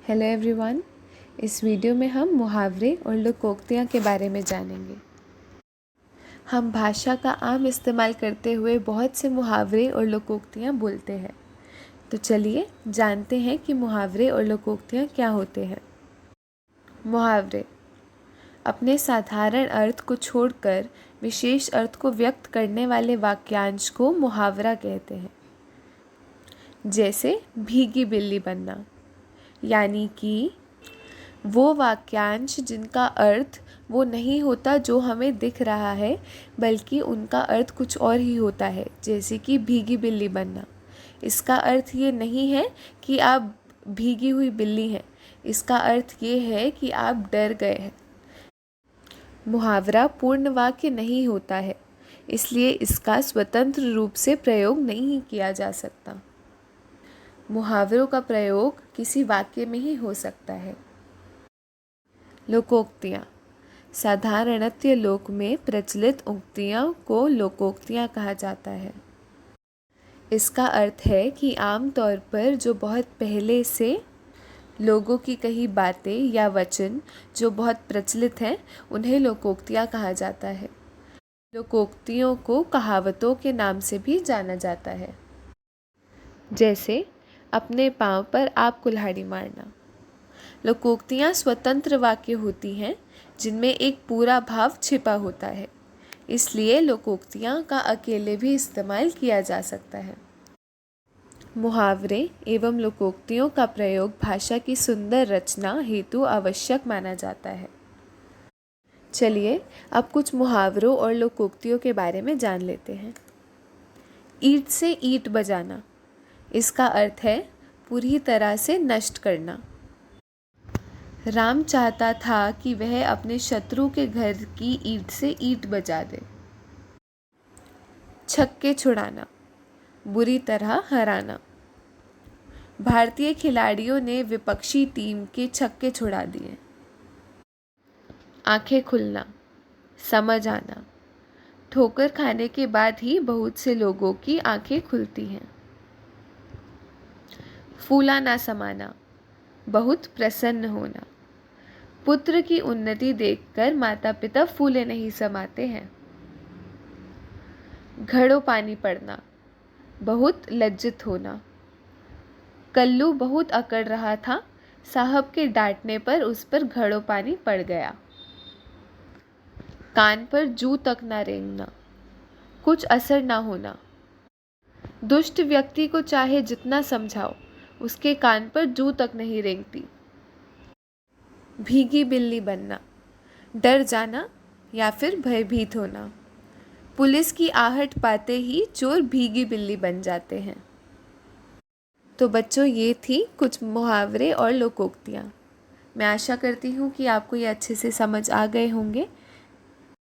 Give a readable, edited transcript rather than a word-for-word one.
Hello everyone. इस video में हम मुहावरे और लोकोक्तियाँ के बारे में जानेंगे। हम भाषा का आम इस्तेमाल करते हुए बहुत से मुहावरे और लोकोक्तियाँ बोलते हैं। तो चलिए जानते हैं कि मुहावरे और लोकोक्तियाँ क्या होते हैं। मुहावरे अपने साधारण अर्थ को छोड़कर विशेष अर्थ को व्यक्त करने वाले वाक्यांश को मुहावरा कहते हैं। जैसे भीगी बिल्ली बनना, यानी कि वो वाक्यांश जिनका अर्थ वो नहीं होता जो हमें दिख रहा है, बल्कि उनका अर्थ कुछ और ही होता है। जैसे कि भीगी बिल्ली बनना, इसका अर्थ ये नहीं है कि आप भीगी हुई बिल्ली हैं, इसका अर्थ ये है कि आप डर गए हैं। मुहावरा पूर्ण वाक्य नहीं होता है, इसलिए इसका स्वतंत्र रूप से प्रयोग नहीं किया जा सकता। मुहावरों का प्रयोग किसी वाक्य में ही हो सकता है। लोकोक्तियाँ साधारणतः लोक में प्रचलित उक्तियों को लोकोक्तियाँ कहा जाता है। इसका अर्थ है कि आम तौर पर जो बहुत पहले से लोगों की कही बातें या वचन जो बहुत प्रचलित हैं, उन्हें लोकोक्तियाँ कहा जाता है। लोकोक्तियों को कहावतों के नाम से भी जाना जाता है। जैसे अपने पाँव पर आप कुल्हाड़ी मारना। लोकोक्तियाँ स्वतंत्र वाक्य होती हैं जिनमें एक पूरा भाव छिपा होता है, इसलिए लोकोक्तियाँ का अकेले भी इस्तेमाल किया जा सकता है। मुहावरे एवं लोकोक्तियों का प्रयोग भाषा की सुंदर रचना हेतु आवश्यक माना जाता है। चलिए अब कुछ मुहावरों और लोकोक्तियों के बारे में जान लेते हैं। ईंट से ईंट बजाना, इसका अर्थ है पूरी तरह से नष्ट करना। राम चाहता था कि वह अपने शत्रु के घर की ईंट से ईंट बजा दे। छक्के छुड़ाना, बुरी तरह हराना। भारतीय खिलाड़ियों ने विपक्षी टीम के छक्के छुड़ा दिए। आंखें खुलना, समझ आना। ठोकर खाने के बाद ही बहुत से लोगों की आंखें खुलती हैं। फूला ना समाना, बहुत प्रसन्न होना। पुत्र की उन्नति देखकर माता पिता फूले नहीं समाते हैं। घड़ों पानी पड़ना, बहुत लज्जित होना। कल्लू बहुत अकड़ रहा था, साहब के डांटने पर उस पर घड़ों पानी पड़ गया। कान पर जू तक ना रेंगना, कुछ असर ना होना। दुष्ट व्यक्ति को चाहे जितना समझाओ, उसके कान पर जू तक नहीं रेंगती। भीगी बिल्ली बनना, डर जाना या फिर भयभीत होना। पुलिस की आहट पाते ही चोर भीगी बिल्ली बन जाते हैं। तो बच्चों, ये थी कुछ मुहावरे और लोकोक्तियाँ। मैं आशा करती हूँ कि आपको ये अच्छे से समझ आ गए होंगे।